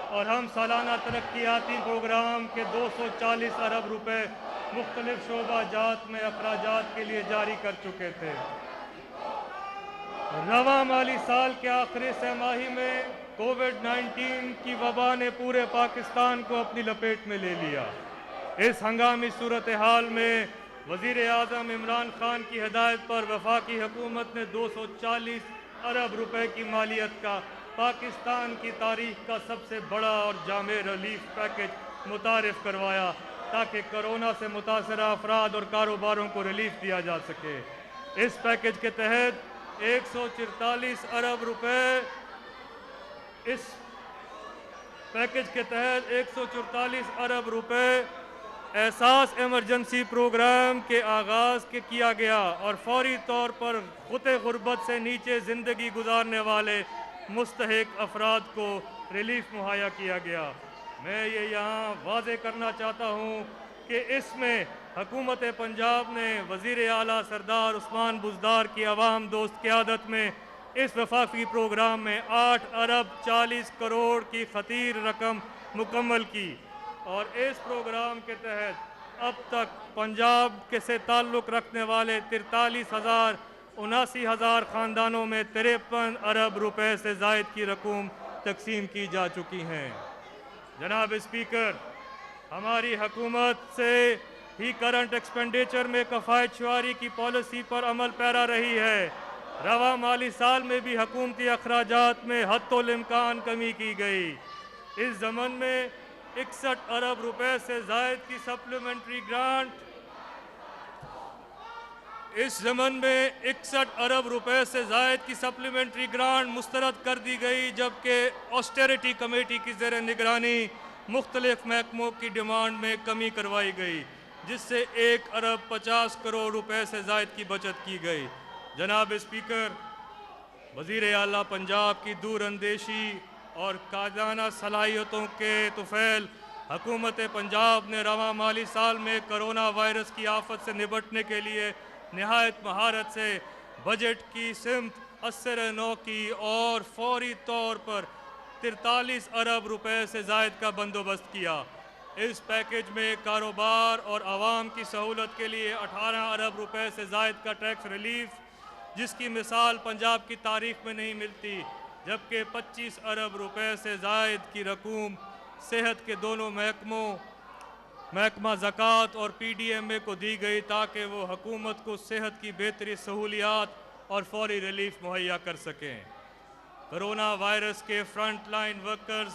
اور ہم سالانہ ترقیاتی پروگرام کے 240 ارب روپے مختلف شعبہ جات میں اخراجات کے لیے جاری کر چکے تھے۔ رواں مالی سال کے آخری سہ ماہی میں کووڈ-19 کی وبا نے پورے پاکستان کو اپنی لپیٹ میں لے لیا۔ اس ہنگامی صورتحال میں وزیر اعظم عمران خان کی ہدایت پر وفاقی حکومت نے 240 ارب روپے کی مالیت کا پاکستان کی تاریخ کا سب سے بڑا اور جامع ریلیف پیکج متعارف کروایا تاکہ کورونا سے متاثرہ افراد اور کاروباروں کو ریلیف دیا جا سکے۔ اس پیکج کے تحت 144 ارب روپے احساس ایمرجنسی پروگرام کے آغاز کیا گیا اور فوری طور پر خطِ غربت سے نیچے زندگی گزارنے والے مستحق افراد کو ریلیف مہیا کیا گیا۔ میں یہ یہاں واضح کرنا چاہتا ہوں کہ اس میں حکومت پنجاب نے وزیر اعلیٰ سردار عثمان بزدار کی عوام دوست قیادت میں اس وفاقی پروگرام میں 8 ارب 40 کروڑ کی خطیر رقم مکمل کی اور اس پروگرام کے تحت اب تک پنجاب کے سے تعلق رکھنے والے 79,000 خاندانوں میں 53 ارب روپے سے زائد کی رقم تقسیم کی جا چکی ہیں۔ جناب اسپیکر، ہماری حکومت سے ہی کرنٹ ایکسپینڈیچر میں کفایت شعاری کی پالیسی پر عمل پیرا رہی ہے۔ رواں مالی سال میں بھی حکومتی اخراجات میں حتی الامکان کمی کی گئی۔ اس ضمن میں 61 ارب روپے سے زائد کی سپلیمنٹری گرانٹ مسترد کر دی گئی، جبکہ آسٹیریٹی کمیٹی کی زیر نگرانی مختلف محکموں کی ڈیمانڈ میں کمی کروائی گئی، جس سے 1 ارب 50 کروڑ روپے سے زائد کی بچت کی گئی۔ جناب اسپیکر، وزیر اعلیٰ پنجاب کی دور اندیشی اور قائدانہ صلاحیتوں کے طفیل حکومت پنجاب نے رواں مالی سال میں کرونا وائرس کی آفت سے نمٹنے کے لیے نہایت مہارت سے بجٹ کی سمت اثر نو کی اور فوری طور پر 43 ارب روپے سے زائد کا بندوبست کیا۔ اس پیکج میں کاروبار اور عوام کی سہولت کے لیے 18 ارب روپے سے زائد کا ٹیکس ریلیف، جس کی مثال پنجاب کی تاریخ میں نہیں ملتی، جبکہ 25 ارب روپے سے زائد کی رقم صحت کے دونوں محکمہ زکوٰۃ اور پی ڈی ایم اے کو دی گئی تاکہ وہ حکومت کو صحت کی بہتری سہولیات اور فوری ریلیف مہیا کر سکیں۔ کرونا وائرس کے فرنٹ لائن ورکرز،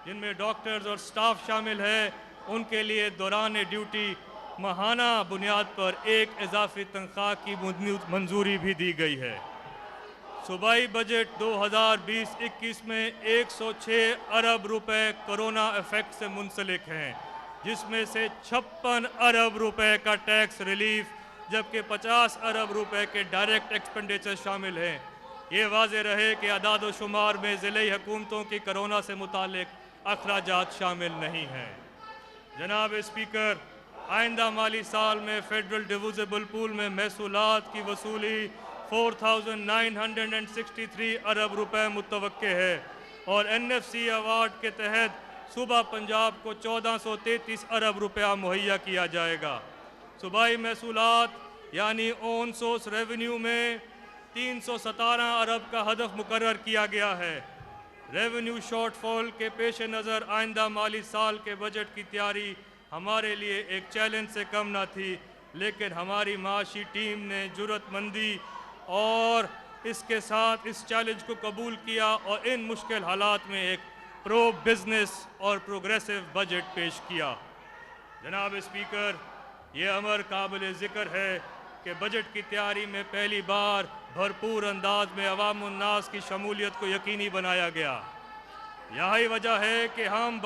جن میں ڈاکٹرز اور سٹاف شامل ہے، ان کے لیے دوران ڈیوٹی ماہانہ بنیاد پر ایک اضافی تنخواہ کی منظوری بھی دی گئی ہے۔ صوبائی بجٹ 2020-21 میں 106 ارب روپے کرونا ایفیکٹ سے منسلک ہیں، جس میں سے 56 ارب روپے کا ٹیکس ریلیف، جبکہ 50 ارب روپے کے ڈائریکٹ ایکسپینڈیچر شامل ہیں۔ یہ واضح رہے کہ اعداد و شمار میں ضلعی حکومتوں کی کرونا سے متعلق اخراجات شامل نہیں ہیں۔ جناب اسپیکر، آئندہ مالی سال میں فیڈرل ڈویزیبل پول میں محصولات کی وصولی 4963 ارب روپے متوقع ہے اور این ایف سی ایوارڈ کے تحت صوبہ پنجاب کو 1433 ارب روپیہ مہیا کیا جائے گا۔ صوبائی محصولات یعنی اون سورس ریونیو میں 317 ارب کا ہدف مقرر کیا گیا ہے۔ ریونیو شارٹ فال کے پیش نظر آئندہ مالی سال کے بجٹ کی تیاری ہمارے لیے ایک چیلنج سے کم نہ تھی، لیکن ہماری معاشی ٹیم نے جرأت مندی اور اس کے ساتھ اس چیلنج کو قبول کیا اور ان مشکل حالات میں ایک پرو بزنس اور پروگریسو بجٹ پیش کیا۔ جناب اسپیکر، یہ امر قابل ذکر ہے کہ بجٹ کی تیاری میں پہلی بار بھرپور انداز میں عوام الناس کی شمولیت کو یقینی بنایا گیا۔ یہی وجہ ہے کہ ہم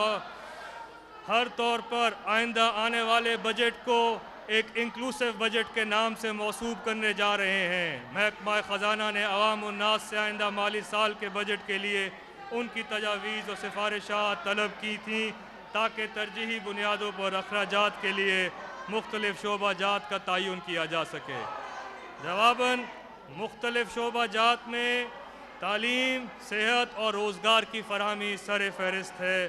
ہر طور پر آئندہ آنے والے بجٹ کو ایک انکلوسیو بجٹ کے نام سے موصوف کرنے جا رہے ہیں۔ محکمہ خزانہ نے عوام الناس سے آئندہ مالی سال کے بجٹ کے لیے ان کی تجاویز اور سفارشات طلب کی تھیں تاکہ ترجیحی بنیادوں پر اخراجات کے لیے مختلف شعبہ جات کا تعین کیا جا سکے۔ جواباً مختلف شعبہ جات میں تعلیم، صحت اور روزگار کی فراہمی سر فہرست ہے۔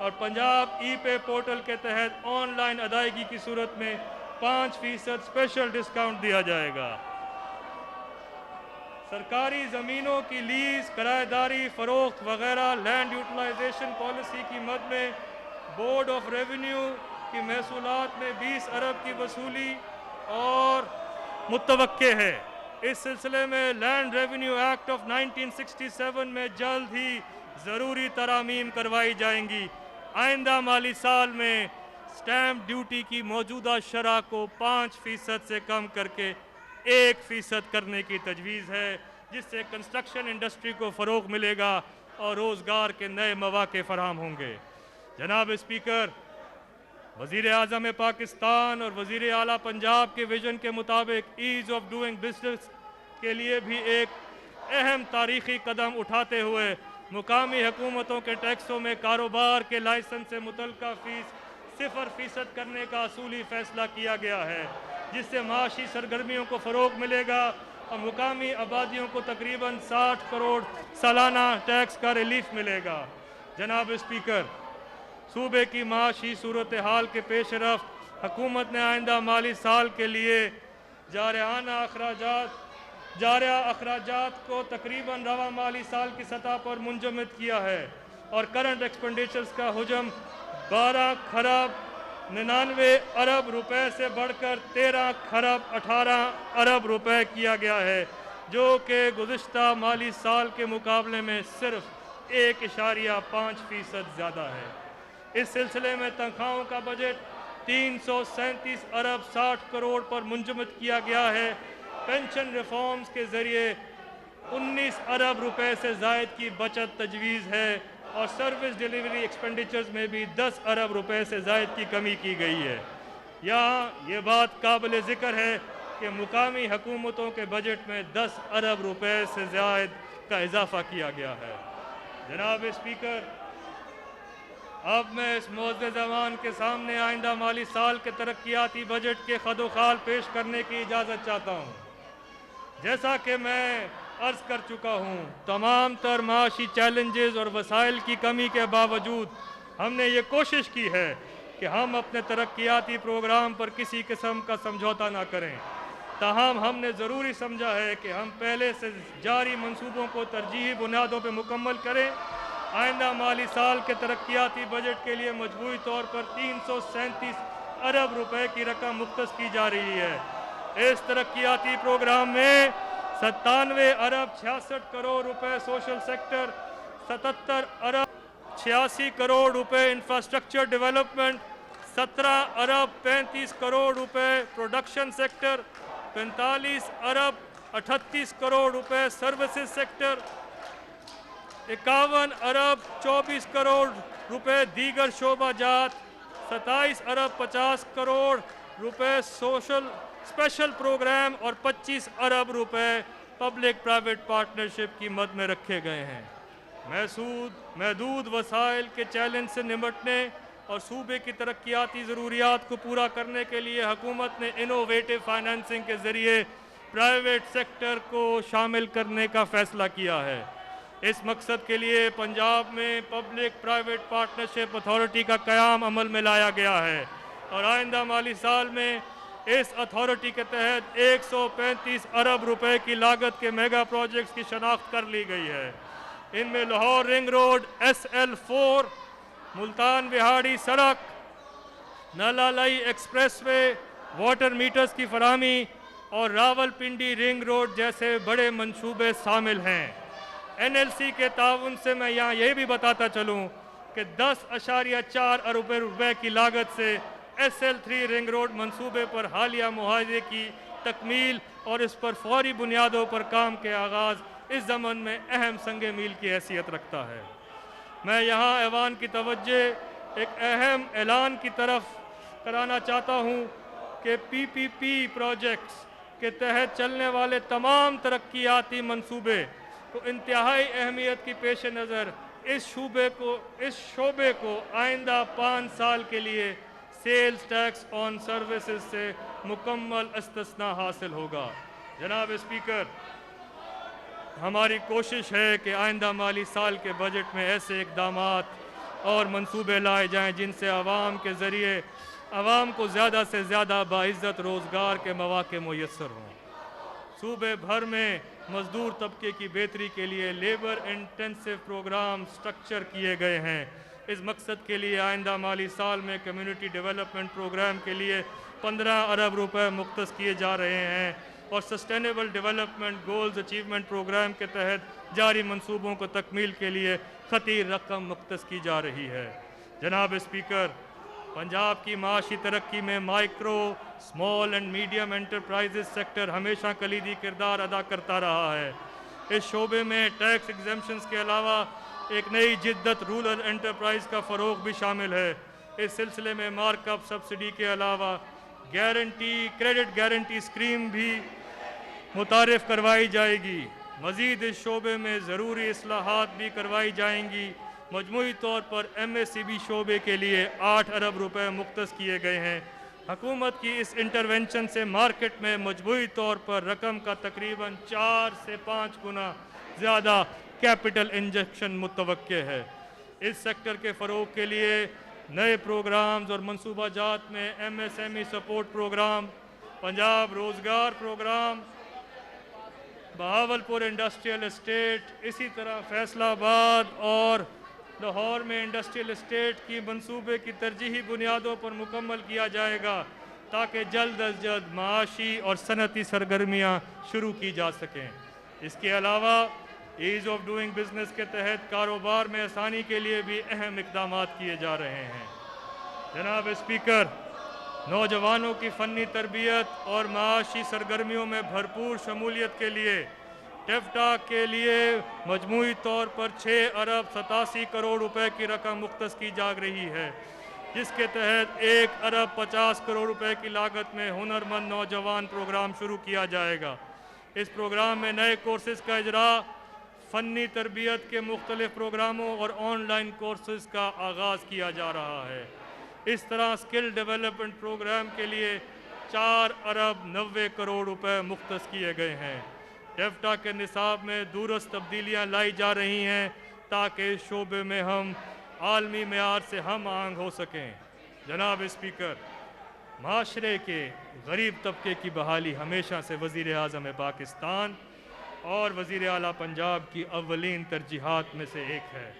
اور پنجاب ای پے پورٹل کے تحت آن لائن ادائیگی کی صورت میں 5% اسپیشل ڈسکاؤنٹ دیا جائے گا۔ سرکاری زمینوں کی لیز، کرایہ داری، فروخت وغیرہ لینڈ یوٹیلائزیشن پالیسی کی مد میں بورڈ آف ریونیو کی محصولات میں 20 ارب کی وصولی اور متوقع ہے۔ اس سلسلے میں لینڈ ریونیو ایکٹ آف 1967 میں جلد ہی ضروری ترامیم کروائی جائیں گی۔ آئندہ مالی سال میں سٹیمپ ڈیوٹی کی موجودہ شرح کو 5% سے کم کر کے 1% کرنے کی تجویز ہے، جس سے کنسٹرکشن انڈسٹری کو فروغ ملے گا اور روزگار کے نئے مواقع فراہم ہوں گے۔ جناب اسپیکر، وزیر اعظم پاکستان اور وزیر اعلیٰ پنجاب کے ویژن کے مطابق ایز آف ڈوئنگ بزنس کے لیے بھی ایک اہم تاریخی قدم اٹھاتے ہوئے مقامی حکومتوں کے ٹیکسوں میں کاروبار کے لائسنس سے متعلقہ فیس 0% کرنے کا اصولی فیصلہ کیا گیا ہے، جس سے معاشی سرگرمیوں کو فروغ ملے گا اور مقامی آبادیوں کو تقریباً 60 کروڑ سالانہ ٹیکس کا ریلیف ملے گا۔ جناب اسپیکر، صوبے کی معاشی صورتحال کے پیش رفت حکومت نے آئندہ مالی سال کے لیے جارحہ اخراجات کو تقریباً رواں مالی سال کی سطح پر منجمد کیا ہے اور کرنٹ ایکسپینڈیچرز کا حجم 12 خراب 99 ارب روپے سے بڑھ کر 13 خراب 18 ارب روپے کیا گیا ہے، جو کہ گزشتہ مالی سال کے مقابلے میں صرف 1.5% زیادہ ہے۔ اس سلسلے میں تنخواہوں کا بجٹ 337 ارب 60 کروڑ پر منجمد کیا گیا ہے۔ پینشن ریفارمز کے ذریعے 19 ارب روپے سے زائد کی بچت تجویز ہے اور سروس ڈیلیوری ایکسپینڈیچرز میں بھی 10 ارب روپے سے زائد کی کمی کی گئی ہے۔ یہاں یہ بات قابل ذکر ہے کہ مقامی حکومتوں کے بجٹ میں 10 ارب روپے سے زائد کا اضافہ کیا گیا ہے۔ جناب اسپیکر، اب میں اس معزز ایوان کے سامنے آئندہ مالی سال کے ترقیاتی بجٹ کے خد و خال پیش کرنے کی اجازت چاہتا ہوں۔ جیسا کہ میں عرض کر چکا ہوں، تمام تر معاشی چیلنجز اور وسائل کی کمی کے باوجود ہم نے یہ کوشش کی ہے کہ ہم اپنے ترقیاتی پروگرام پر کسی قسم کا سمجھوتا نہ کریں۔ تاہم ہم نے ضروری سمجھا ہے کہ ہم پہلے سے جاری منصوبوں کو ترجیحی بنیادوں پہ مکمل کریں۔ آئندہ مالی سال کے ترقیاتی بجٹ کے لیے مجموعی طور پر 337 ارب روپے کی رقم مختص کی جا رہی ہے۔ اس ترقیاتی پروگرام میں 97 ارب 66 کروڑ روپے سوشل سیکٹر، 77 ارب 86 کروڑ روپے انفراسٹرکچر ڈیولپمنٹ، 17 ارب 35 کروڑ روپے پروڈکشن سیکٹر، 45 ارب 38 کروڑ روپے سروسز سیکٹر، 51 ارب 24 کروڑ روپے دیگر شعبہ جات، 27 ارب 50 کروڑ روپے سوشل اسپیشل پروگرام اور 25 ارب روپے پبلک پرائیویٹ پارٹنرشپ کی مد میں رکھے گئے ہیں۔ محدود وسائل کے چیلنج سے نمٹنے اور صوبے کی ترقیاتی ضروریات کو پورا کرنے کے لیے حکومت نے انوویٹو فائنانسنگ کے ذریعے پرائیویٹ سیکٹر کو شامل کرنے کا فیصلہ کیا ہے۔ اس مقصد کے لیے پنجاب میں پبلک پرائیویٹ پارٹنرشپ اتھارٹی کا قیام عمل میں لایا گیا ہے اور آئندہ مالی سال میں اس اتھارٹی کے تحت 135 ارب روپے کی لاگت کے میگا پروجیکٹس کی شناخت کر لی گئی ہے۔ ان میں Lahore ring road SL4، Multan Vehari سڑک، نالالائی ایکسپریس وے، واٹر میٹرز کی فراہمی اور راول پنڈی رنگ روڈ جیسے بڑے منصوبے شامل ہیں۔ NLC کے تعاون سے میں یہاں یہ بھی بتاتا چلوں کہ 10.4 ارب روپے کی لاگت سے SL3 رنگ روڈ منصوبے پر حالیہ معاہدے کی تکمیل اور اس پر فوری بنیادوں پر کام کے آغاز اس ضمن میں اہم سنگ میل کی حیثیت رکھتا ہے۔ میں یہاں ایوان کی توجہ ایک اہم اعلان کی طرف کرانا چاہتا ہوں کہ PPP پروجیکٹس کے تحت چلنے والے تمام ترقیاتی منصوبے کو انتہائی اہمیت کی پیش نظر اس شعبے کو آئندہ 5 سال کے لیے سیلز ٹیکس آن سروسز سے مکمل استثناء حاصل ہوگا۔ جناب اسپیکر، ہماری کوشش ہے کہ آئندہ مالی سال کے بجٹ میں ایسے اقدامات اور منصوبے لائے جائیں جن سے عوام کے ذریعے عوام کو زیادہ سے زیادہ باعزت روزگار کے مواقع میسر ہوں۔ صوبے بھر میں مزدور طبقے کی بہتری کے لیے لیبر انٹینسو پروگرام سٹرکچر کیے گئے ہیں۔ اس مقصد کے لیے آئندہ مالی سال میں کمیونٹی ڈیولپمنٹ پروگرام کے لیے 15 ارب روپے مختص کیے جا رہے ہیں اور sustainable development goals achievement programme کے تحت جاری منصوبوں کو تکمیل کے لیے خطیر رقم مختص کی جا رہی ہے۔ جناب اسپیکر، پنجاب کی معاشی ترقی میں micro, small and medium enterprises sector ہمیشہ کلیدی کردار ادا کرتا رہا ہے۔ اس شعبے میں ٹیکس ایگزمپشنز کے علاوہ ایک نئی جدت رورل انٹرپرائز کا فروغ بھی شامل ہے۔ اس سلسلے میں مارک اپ سبسڈی کے علاوہ کریڈٹ گارنٹی اسکیم بھی متعارف کروائی جائے گی۔ مزید اس شعبے میں ضروری اصلاحات بھی کروائی جائیں گی۔ مجموعی طور پر ایم ایس سی بی شعبے کے لیے 8 ارب روپے مختص کیے گئے ہیں۔ حکومت کی اس انٹرونشن سے مارکیٹ میں مجموعی طور پر رقم کا تقریباً 4 سے 5 گنا زیادہ کیپٹل انجیکشن متوقع ہے۔ اس سیکٹر کے فروغ کے لیے نئے پروگرامز اور منصوبہ جات میں M S M E support programme, Punjab روزگار پروگرام، بہاولپور انڈسٹریل اسٹیٹ، اسی طرح فیصلہ آباد اور لاہور میں انڈسٹریل اسٹیٹ کی منصوبے کی ترجیحی بنیادوں پر مکمل کیا جائے گا تاکہ جلد از جلد معاشی اور صنعتی سرگرمیاں شروع کی جا سکیں۔ اس کے علاوہ ایز آف ڈوئنگ بزنس کے تحت کاروبار میں آسانی کے لیے بھی اہم اقدامات کیے جا رہے ہیں۔ جناب اسپیکر، نوجوانوں کی فنی تربیت اور معاشی سرگرمیوں میں بھرپور شمولیت کے لیے ٹیفٹا کے لیے مجموعی طور پر 6 ارب 87 کروڑ روپے کی رقم مختص کی جا رہی ہے، جس کے تحت 1 ارب 50 کروڑ روپے کی لاگت میں ہنرمند نوجوان پروگرام شروع کیا جائے گا۔ اس پروگرام میں نئے کورسز کا اجرا، فنی تربیت کے مختلف پروگراموں اور آن لائن کورسز کا آغاز کیا جا رہا ہے۔ اس طرح اسکل ڈیولپمنٹ پروگرام کے لیے 4 ارب 90 کروڑ روپے مختص کیے گئے ہیں۔ ٹیفٹا کے نصاب میں دورست تبدیلیاں لائی جا رہی ہیں تاکہ اس شعبے میں ہم عالمی معیار سے ہم آہنگ ہو سکیں۔ جناب اسپیکر، معاشرے کے غریب طبقے کی بحالی ہمیشہ سے وزیر اعظم پاکستان اور وزیر اعلیٰ پنجاب کی اولین ترجیحات میں سے ایک ہے۔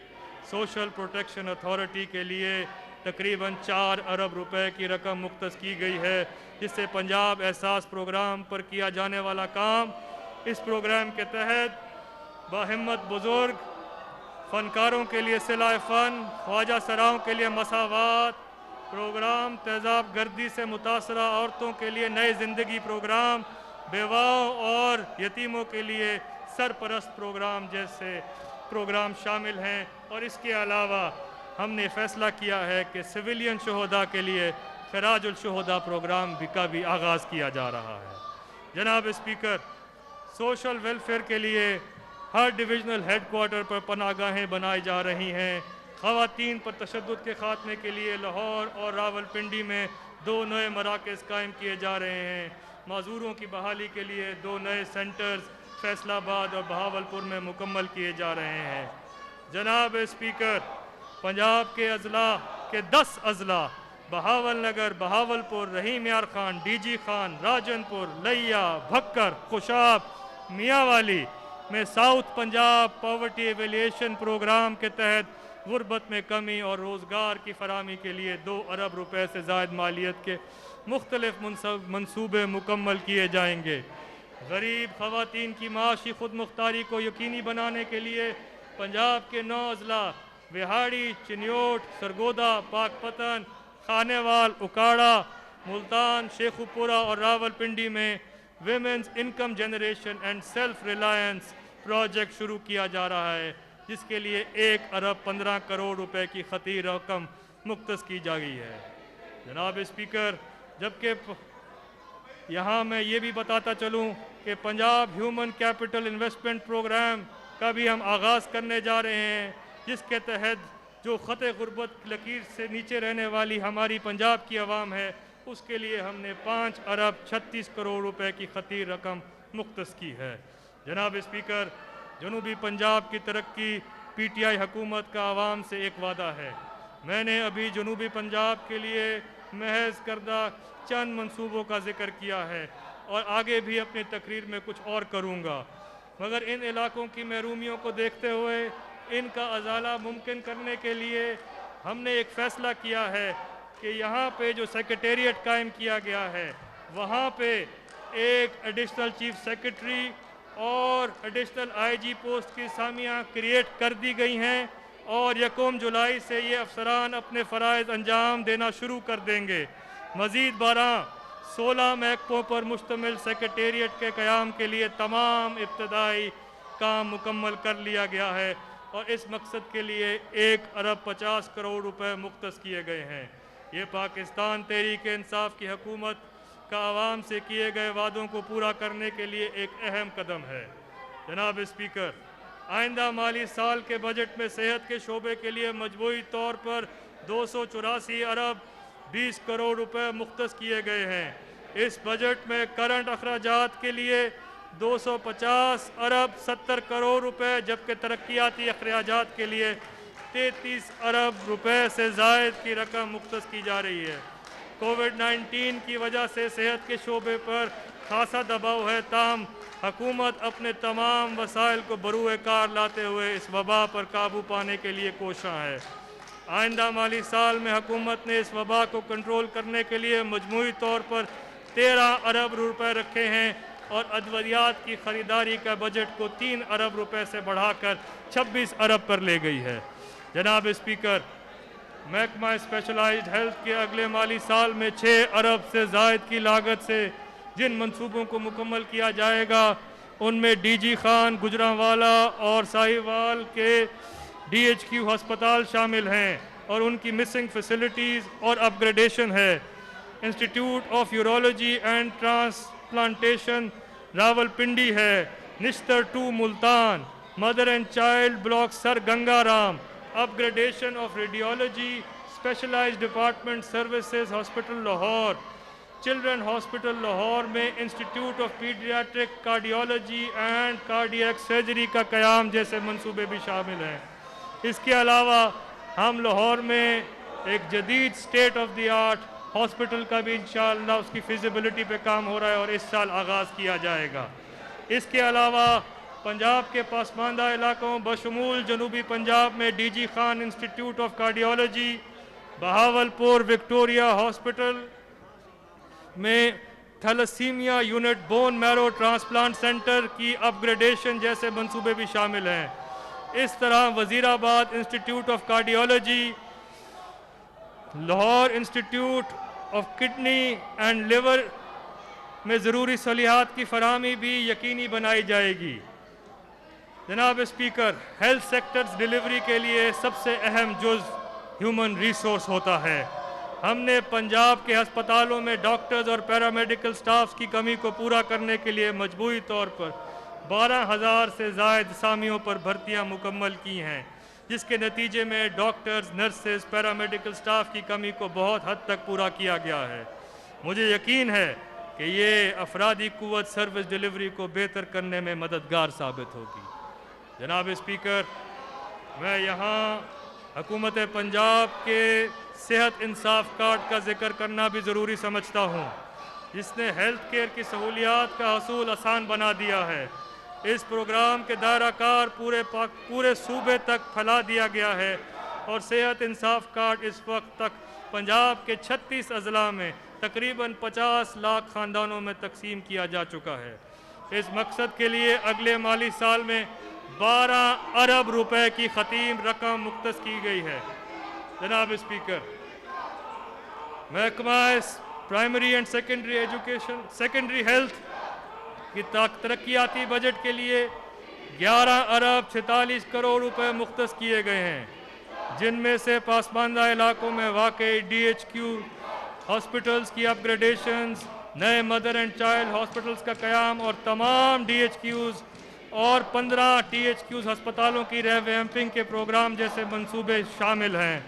سوشل پروٹیکشن اتھارٹی کے لیے تقریباً 4 ارب روپے کی رقم مختص کی گئی ہے، جس سے پنجاب احساس پروگرام پر کیا جانے والا کام، اس پروگرام کے تحت باہمت بزرگ فنکاروں کے لیے صلاح فن، خواجہ سراؤں کے لیے مساوات پروگرام، تیزاب گردی سے متاثرہ عورتوں کے لیے نئے زندگی پروگرام، بیواؤں اور یتیموں کے لیے سرپرست پروگرام جیسے پروگرام شامل ہیں۔ اور اس کے علاوہ ہم نے فیصلہ کیا ہے کہ سویلین شہداء کے لیے خراج الشہداء پروگرام کا بھی آغاز کیا جا رہا ہے۔ جناب اسپیکر، سوشل ویلفیئر کے لیے ہر ڈویژنل ہیڈ کوارٹر پر پناہ گاہیں بنائی جا رہی ہیں۔ خواتین پر تشدد کے خاتمے کے لیے لاہور اور راولپنڈی میں 2 نئے مراکز قائم کیے جا رہے ہیں۔ معذوروں کی بحالی کے لیے 2 نئے سینٹرز فیصلہ آباد اور بہاولپور میں مکمل کیے جا رہے ہیں۔ جناب اسپیکر، پنجاب کے اضلاع کے 10 اضلاع Bahawal Nagar, Bahawalpur, Rahim Yar Khan, D G Khan, Rajanpur, Layyah, Bhakkar, Khushab, Mianwali میں south Punjab poverty alleviation programme کے تحت غربت میں کمی اور روزگار کی فراہمی کے لیے 2 ارب روپے سے زائد مالیت کے مختلف منصوبے مکمل کیے جائیں گے۔ غریب خواتین کی معاشی خود مختاری کو یقینی بنانے کے لیے پنجاب کے 9 اضلاع وہاڑی، چنیوٹ، سرگودا، پاک پتن، خانیوال، اکاڑا، ملتان، شیخوپورہ اور راولپنڈی میں women's income generation and self Reliance project شروع کیا جا رہا ہے، جس کے لیے 1 ارب 15 کروڑ روپے کی خطیر رقم مختص کی جا گئی ہے۔ جناب اسپیکر، جبکہ یہاں میں یہ بھی بتاتا چلوں کہ Punjab human capital investment programme کا بھی ہم آغاز کرنے جا رہے ہیں، جس کے تحت جو خط غربت لکیر سے نیچے رہنے والی ہماری پنجاب کی عوام ہے، اس کے لیے ہم نے 5 ارب 36 کروڑ روپے کی خطیر رقم مختص کی ہے۔ جناب اسپیکر، جنوبی پنجاب کی ترقی پی ٹی آئی حکومت کا عوام سے ایک وعدہ ہے۔ میں نے ابھی جنوبی پنجاب کے لیے محض کردہ چند منصوبوں کا ذکر کیا ہے اور آگے بھی اپنی تقریر میں کچھ اور کروں گا، مگر ان علاقوں کی محرومیوں کو دیکھتے ہوئے ان کا ازالہ ممکن کرنے کے لیے ہم نے ایک فیصلہ کیا ہے کہ یہاں پہ جو سیکریٹریٹ قائم کیا گیا ہے وہاں پہ ایک ایڈیشنل چیف سیکریٹری اور ایڈیشنل آئی جی پوسٹ کی اسامیاں کریٹ کر دی گئی ہیں اور 1 جولائی سے یہ افسران اپنے فرائض انجام دینا شروع کر دیں گے۔ مزید 16 محکموں پر مشتمل سیکریٹریٹ کے قیام کے لیے تمام ابتدائی کام مکمل کر لیا گیا ہے اور اس مقصد کے لیے 1.50 ارب روپے مختص کیے گئے ہیں۔ یہ پاکستان تحریک انصاف کی حکومت کا عوام سے کیے گئے وعدوں کو پورا کرنے کے لیے ایک اہم قدم ہے۔ جناب اسپیکر، آئندہ مالی سال کے بجٹ میں صحت کے شعبے کے لیے مجموعی طور پر 284 ارب 20 کروڑ روپے مختص کیے گئے ہیں۔ اس بجٹ میں کرنٹ اخراجات کے لیے 250 ارب 70 کروڑ روپے جبکہ ترقیاتی اخراجات کے لیے 33 ارب روپے سے زائد کی رقم مختص کی جا رہی ہے۔ کووڈ-19 کی وجہ سے صحت کے شعبے پر خاصا دباؤ ہے، تاہم حکومت اپنے تمام وسائل کو بروئے کار لاتے ہوئے اس وبا پر قابو پانے کے لیے کوشاں ہے۔ آئندہ مالی سال میں حکومت نے اس وبا کو کنٹرول کرنے کے لیے مجموعی طور پر 13 ارب روپے رکھے ہیں اور ادویات کی خریداری کا بجٹ کو 3 ارب روپے سے بڑھا کر 26 ارب پر لے گئی ہے۔ جناب اسپیکر، محکمہ اسپیشلائزڈ ہیلتھ کے اگلے مالی سال میں 6 ارب سے زائد کی لاگت سے جن منصوبوں کو مکمل کیا جائے گا ان میں ڈی جی خان، گجرانوالہ اور ساہیوال کے DHQ ہسپتال شامل ہیں اور ان کی مسنگ فیسلٹیز اور اپ گریڈیشن ہے۔ Institute of urology and transplantation Rawalpindi ہے۔ Nishtar 2 Multan, mother and child block sir Ganga Ram, upgradation of radiology specialised department services hospital Lahore. Children hospital Lahore میں institute of paediatric cardiology and cardiac surgery کا قیام جیسے منصوبے بھی شامل ہیں۔ اس کے علاوہ ہم لاہور میں ایک جدید state of the art hospital کا بھی انشاءاللہ اس کی فیزیبلٹی پہ کام ہو رہا ہے اور اس سال آغاز کیا جائے گا۔ اس کے علاوہ پنجاب کے پسماندہ علاقوں بشمول جنوبی پنجاب میں D G Khan institute of cardiology, Bahawalpur Victoria hospital میں thalassaemia unit bone marrow transplant centre کی اپ گریڈیشن جیسے منصوبے بھی شامل ہیں۔ اس طرح Wazirabad institute of cardiology, Lahore institute of kidney and liver میں ضروری صلاحیات کی فراہمی بھی یقینی بنائی جائے گی۔ جناب اسپیکر، ہیلتھ سیکٹرز ڈیلیوری کے لیے سب سے اہم جز ہیومن ریسورس ہوتا ہے۔ ہم نے پنجاب کے ہسپتالوں میں ڈاکٹرز اور پیرامیڈیکل سٹافز کی کمی کو پورا کرنے کے لیے مجموعی طور پر 12,000 سے زائد اسامیوں پر بھرتیاں مکمل کی ہیں، جس کے نتیجے میں ڈاکٹرز، نرسز، پیرامیڈیکل سٹاف کی کمی کو بہت حد تک پورا کیا گیا ہے۔ مجھے یقین ہے کہ یہ افرادی قوت سروس ڈیلیوری کو بہتر کرنے میں مددگار ثابت ہوگی۔ جناب اسپیکر، میں یہاں حکومت پنجاب کے صحت انصاف کارڈ کا ذکر کرنا بھی ضروری سمجھتا ہوں، جس نے ہیلتھ کیئر کی سہولیات کا حصول آسان بنا دیا ہے۔ اس پروگرام کے دائرہ کار پورے صوبے تک پھیلا دیا گیا ہے اور صحت انصاف کارڈ اس وقت تک پنجاب کے 36 اضلاع میں تقریباً 50 لاکھ خاندانوں میں تقسیم کیا جا چکا ہے۔ اس مقصد کے لیے اگلے مالی سال میں 12 ارب روپے کی خطیم رقم مختص کی گئی ہے۔ جناب اسپیکر، محکمہ primary and secondary education secondary health کی ترقیاتی بجٹ کے لیے 11 ارب 46 کروڑ روپے مختص کیے گئے ہیں، جن میں سے پسماندہ علاقوں میں واقع DHQ ہاسپٹلز کی اپ گریڈیشنز، نئے مدر اینڈ چائلڈ ہاسپٹلز کا قیام اور تمام DHQs اور 15 THQs ہسپتالوں کی ریویمپنگ کے پروگرام جیسے منصوبے شامل ہیں۔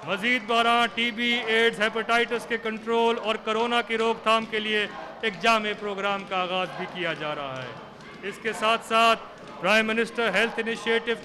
مزید 12 TB، ایڈز، ہیپاٹائٹس کے کنٹرول اور کرونا کی روک تھام کے لیے ایک جامع پروگرام کا آغاز بھی کیا جا رہا ہے۔ اس کے ساتھ ساتھ پرائم منسٹر ہیلتھ انیشیٹو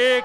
1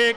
1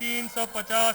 350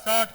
60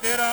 13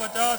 50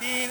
3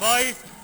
22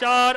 4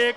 1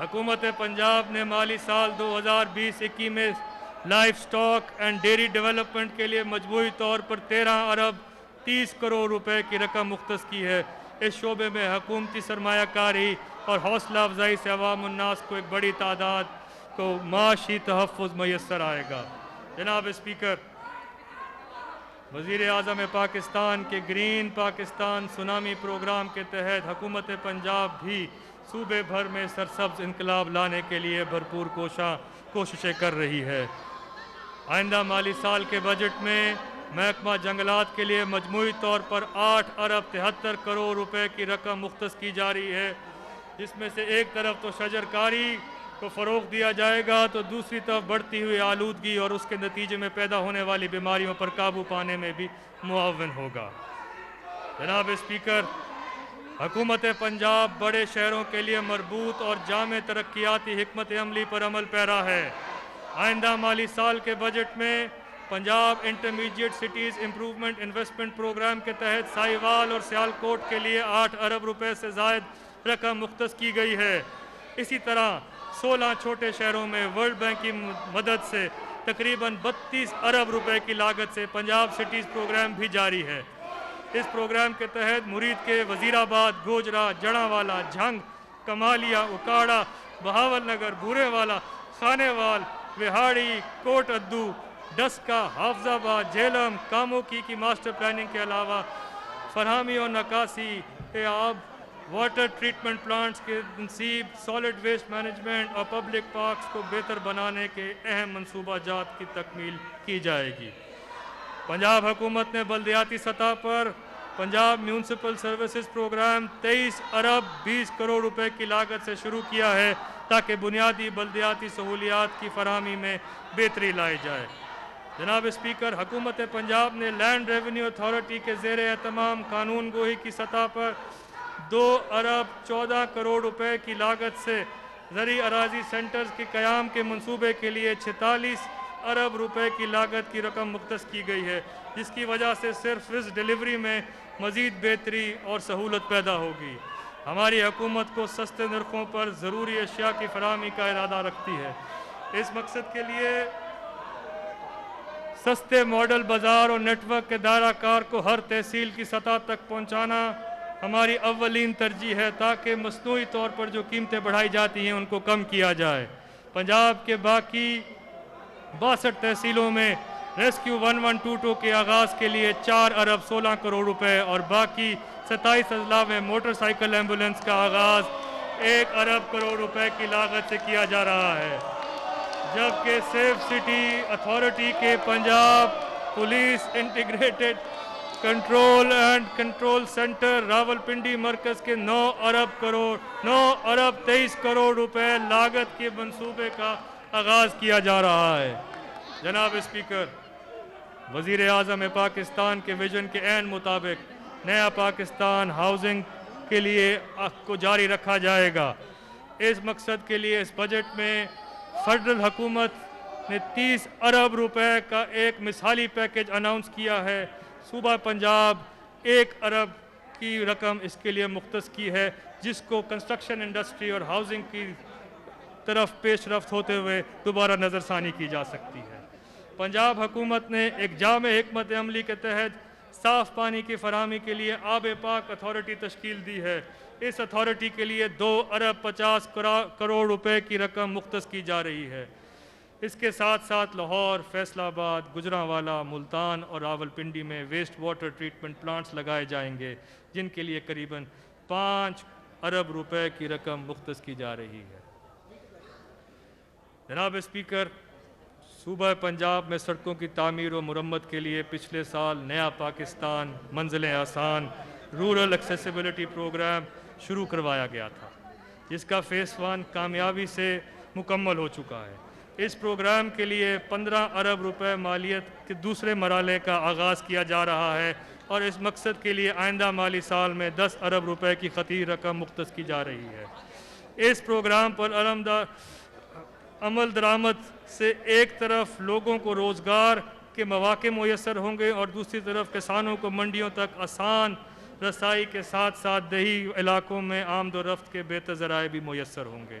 حکومت پنجاب نے مالی سال 2020-21 میں life stock and dairy development کے لیے مجموعی طور پر 13 ارب 30 کروڑ روپے کی رقم مختص کی ہے۔ اس شعبے میں حکومتی سرمایہ کاری اور حوصلہ افزائی سے عوام الناس کو ایک بڑی تعداد کو معاشی تحفظ میسر آئے گا۔ جناب اسپیکر، وزیر اعظم پاکستان کے گرین پاکستان سونامی پروگرام کے تحت حکومت پنجاب بھی صوبے بھر میں سرسبز انقلاب لانے کے لیے بھرپور کوششیں کر رہی ہے۔ آئندہ مالی سال کے بجٹ میں محکمہ جنگلات کے لیے مجموعی طور پر 8 ارب 73 کروڑ روپے کی رقم مختص کی جا رہی ہے، جس میں سے ایک طرف تو شجر کاری کو فروغ دیا جائے گا تو دوسری طرف بڑھتی ہوئی آلودگی اور اس کے نتیجے میں پیدا ہونے والی بیماریوں پر قابو پانے میں بھی معاون ہوگا۔ جناب اسپیکر، حکومت پنجاب بڑے شہروں کے لیے مربوط اور جامع ترقیاتی حکمت عملی پر عمل پیرا ہے۔ آئندہ مالی سال کے بجٹ میں Punjab intermediate cities improvement investment programme کے تحت ساہیوال اور سیالکوٹ کے لیے 8 ارب روپے سے زائد رقم مختص کی گئی ہے۔ اسی طرح 16 چھوٹے شہروں میں ورلڈ بینک کی مدد سے تقریباً 32 ارب روپے کی لاگت سے پنجاب سٹیز پروگرام بھی جاری ہے۔ اس پروگرام کے تحت مرید کے وزیر آباد، گوجرا، جڑاوالا، جھنگ، کمالیہ، اکاڑا، بہاول نگر، بھورے والا، خانے وال، وہاڑی، کوٹ ادو، ڈسکا، حافظ آباد، جہلم، کاموکی کی ماسٹر پلاننگ کے علاوہ فراہمی اور نکاسی آب، واٹر ٹریٹمنٹ پلانٹس کے تنصیب، سالڈ ویسٹ مینجمنٹ اور پبلک پارکس کو بہتر بنانے کے اہم منصوبہ جات کی تکمیل کی جائے گی۔ پنجاب حکومت نے بلدیاتی سطح پر پنجاب میونسپل سروسز پروگرام 23 ارب 20 کروڑ روپے کی لاگت سے شروع کیا ہے تاکہ بنیادی بلدیاتی سہولیات کی فراہمی میں بہتری لائی جائے۔ جناب اسپیکر، حکومت پنجاب نے لینڈ ریونیو اتھارٹی کے زیر اہتمام قانون گوئی کی سطح پر 2 ارب 14 کروڑ روپے کی لاگت سے زرعی اراضی سینٹرز کے قیام کے منصوبے کے لیے 46 ارب روپے کی لاگت کی رقم مختص کی گئی ہے، جس کی وجہ سے سروس ڈیلیوری میں مزید بہتری اور سہولت پیدا ہوگی۔ ہماری حکومت کو سستے نرخوں پر ضروری اشیاء کی فراہمی کا ارادہ رکھتی ہے۔ اس مقصد کے لیے سستے ماڈل بازار اور نیٹ ورک کے دائرہ کار کو ہر تحصیل کی سطح تک پہنچانا ہماری اولین ترجیح ہے تاکہ مصنوعی طور پر جو قیمتیں بڑھائی جاتی ہیں ان کو کم کیا جائے۔ پنجاب کے باقی 62 تحصیلوں میں ریسکیو 1122 کے آغاز کے لیے 4 ارب 16 کروڑ روپے اور باقی 27 اضلاع میں موٹر سائیکل ایمبولنس کا آغاز 1 ارب کروڑ روپے کی لاگت سے کیا جا رہا ہے، جبکہ سیف سٹی اتھارٹی کے Punjab police integrated control centre Rawalpindi مرکز کے 9 ارب 23 کروڑ روپے لاگت کے منصوبے کا آغاز کیا جا رہا ہے۔ جناب اسپیکر، وزیر اعظم پاکستان کے ویژن کے عین مطابق نیا پاکستان ہاؤسنگ کے لیے کو جاری رکھا جائے گا۔ اس مقصد کے لیے اس بجٹ میں فیڈرل حکومت نے 30 ارب روپے کا ایک مثالی پیکج اناؤنس کیا ہے۔ صوبہ پنجاب 1 ارب کی رقم اس کے لیے مختص کی ہے، جس کو کنسٹرکشن انڈسٹری اور ہاؤسنگ کی طرف پیش رفت ہوتے ہوئے دوبارہ نظر ثانی کی جا سکتی ہے۔ پنجاب حکومت نے ایک جامع حکمت عملی کے تحت صاف پانی کی فراہمی کے لیے آب پاک اتھارٹی تشکیل دی ہے۔ اس اتھارٹی کے لیے 2 ارب 50 کروڑ روپے کی رقم مختص کی جا رہی ہے۔ اس کے ساتھ ساتھ لاہور، فیصل آباد، گجرانوالا، ملتان اور راولپنڈی میں ویسٹ واٹر ٹریٹمنٹ پلانٹس لگائے جائیں گے، جن کے لیے قریباً 5 ارب روپے کی رقم مختص کی جا رہی ہے۔ جناب اسپیکر، صوبہ پنجاب میں سڑکوں کی تعمیر و مرمت کے لیے پچھلے سال نیا پاکستان منزلیں آسان رورل ایکسیسیبلٹی پروگرام شروع کروایا گیا تھا، جس کا فیس 1 کامیابی سے مکمل ہو چکا ہے۔ اس پروگرام کے لیے 15 ارب روپے مالیت کے دوسرے مرحلے کا آغاز کیا جا رہا ہے اور اس مقصد کے لیے آئندہ مالی سال میں 10 ارب روپے کی خطیر رقم مختص کی جا رہی ہے۔ اس پروگرام پر عمل درآمد سے ایک طرف لوگوں کو روزگار کے مواقع میسر ہوں گے اور دوسری طرف کسانوں کو منڈیوں تک آسان رسائی کے ساتھ ساتھ دیہی علاقوں میں آمد و رفت کے بہتر ذرائع بھی میسر ہوں گے۔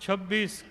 26